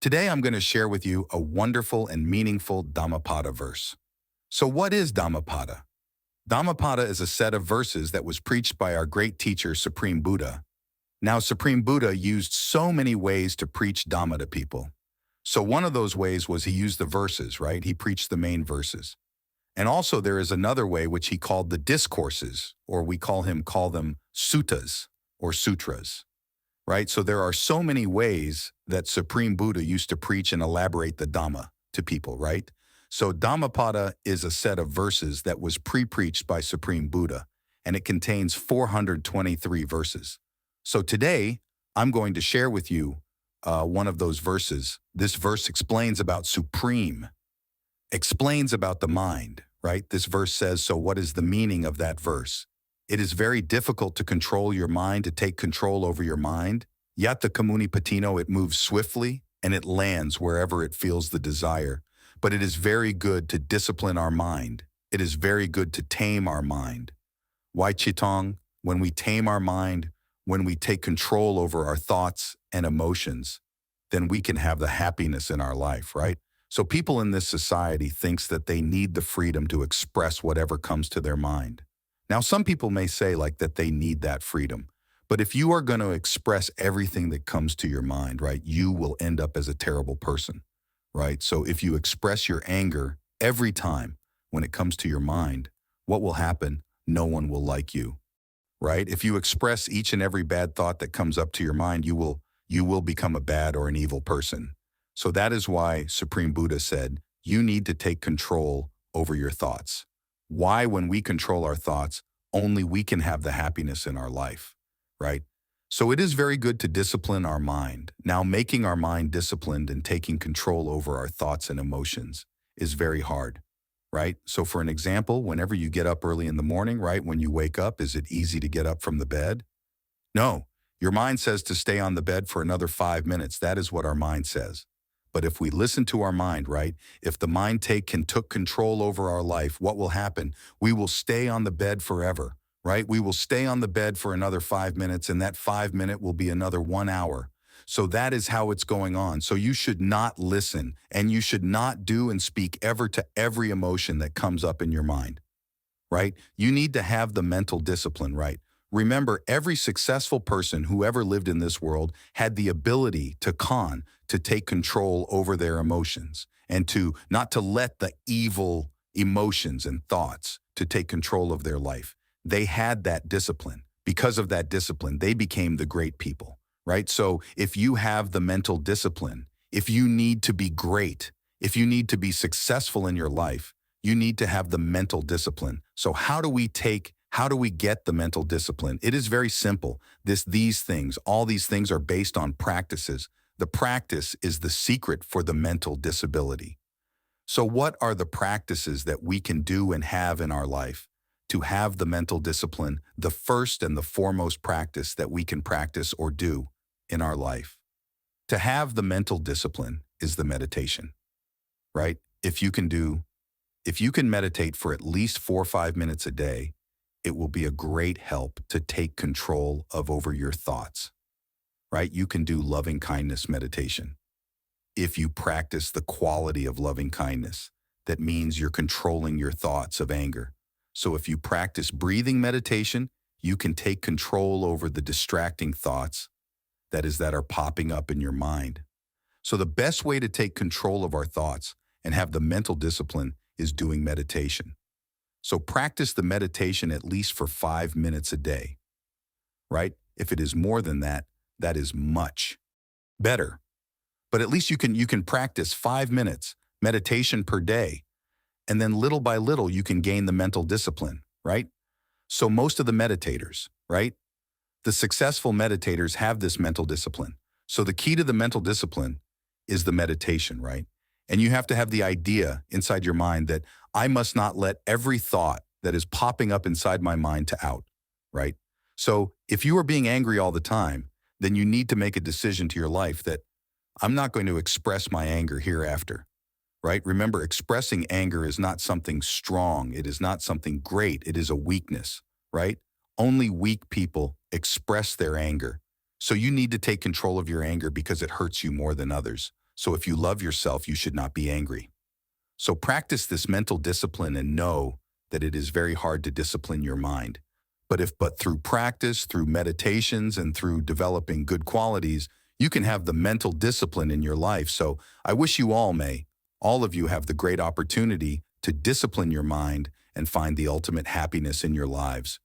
Today I'm going to share with you a wonderful and meaningful Dhammapada verse. So what is Dhammapada? Dhammapada is a set of verses that was preached by our great teacher, Supreme Buddha. Now, Supreme Buddha used so many ways to preach Dhamma to people. So one of those ways was he used the verses, right? He preached the main verses. And also there is another way which he called the discourses, or we call them suttas or sutras. Right? So there are so many ways that Supreme Buddha used to preach and elaborate the Dhamma to people, right? So Dhammapada is a set of verses that was pre-preached by Supreme Buddha, and it contains 423 verses. So today, I'm going to share with you one of those verses. This verse explains about Supreme, explains about the mind, right? This verse says, so what is the meaning of that verse? It is very difficult to control your mind, to take control over your mind. Yatta Kamuni Patino, it moves swiftly and it lands wherever it feels the desire. But it is very good to discipline our mind. It is very good to tame our mind. Why Chitong? When we tame our mind, when we take control over our thoughts and emotions, then we can have the happiness in our life, right? So people in this society thinks that they need the freedom to express whatever comes to their mind. Now, some people may say like that they need that freedom, but if you are going to express everything that comes to your mind, right, you will end up as a terrible person, right? So if you express your anger every time when it comes to your mind, what will happen? No one will like you, right? If you express each and every bad thought that comes up to your mind, you will become a bad or an evil person. So that is why Supreme Buddha said, you need to take control over your thoughts. Why, when we control our thoughts, only we can have the happiness in our life, right? So it is very good to discipline our mind. Now, making our mind disciplined and taking control over our thoughts and emotions is very hard, right? So for an example, whenever you get up early in the morning, right, when you wake up, is it easy to get up from the bed? No, your mind says to stay on the bed for another 5 minutes. That is what our mind says. But if we listen to our mind, right, if the mind took control over our life, what will happen? We will stay on the bed forever, right? We will stay on the bed for another 5 minutes, and that 5 minute will be another 1 hour. So that is how it's going on. So you should not listen, and you should not do and speak ever to every emotion that comes up in your mind, right? You need to have the mental discipline, right? Remember, every successful person who ever lived in this world had the ability to take control over their emotions and to not to let the evil emotions and thoughts to take control of their life. They had that discipline. Because of that discipline, they became the great people, right? So if you have the mental discipline, if you need to be great, if you need to be successful in your life, you need to have the mental discipline. So how do we get the mental discipline? It is very simple. All these things are based on practices. The practice is the secret for the mental disability. So what are the practices that we can do and have in our life to have the mental discipline? The first and the foremost practice that we can practice or do in our life to have the mental discipline is the meditation, right? If you can meditate for at least 4 or 5 minutes a day, it will be a great help to take control over your thoughts, right? You can do loving kindness meditation. If you practice the quality of loving kindness, that means you're controlling your thoughts of anger. So if you practice breathing meditation, you can take control over the distracting thoughts that are popping up in your mind. So the best way to take control of our thoughts and have the mental discipline is doing meditation. So practice the meditation at least for 5 minutes a day, right? If it is more than that, that is much better. But at least you can practice 5 minutes meditation per day, and then little by little you can gain the mental discipline, right? So most of the meditators, right? The successful meditators have this mental discipline. So the key to the mental discipline is the meditation, right? And you have to have the idea inside your mind that I must not let every thought that is popping up inside my mind to out, right? So if you are being angry all the time, then you need to make a decision to your life that I'm not going to express my anger hereafter, right? Remember, expressing anger is not something strong. It is not something great. It is a weakness, right? Only weak people express their anger. So you need to take control of your anger because it hurts you more than others. So if you love yourself, you should not be angry. So practice this mental discipline and know that it is very hard to discipline your mind. But through practice, through meditations, and through developing good qualities, you can have the mental discipline in your life. So I wish you all of you have the great opportunity to discipline your mind and find the ultimate happiness in your lives.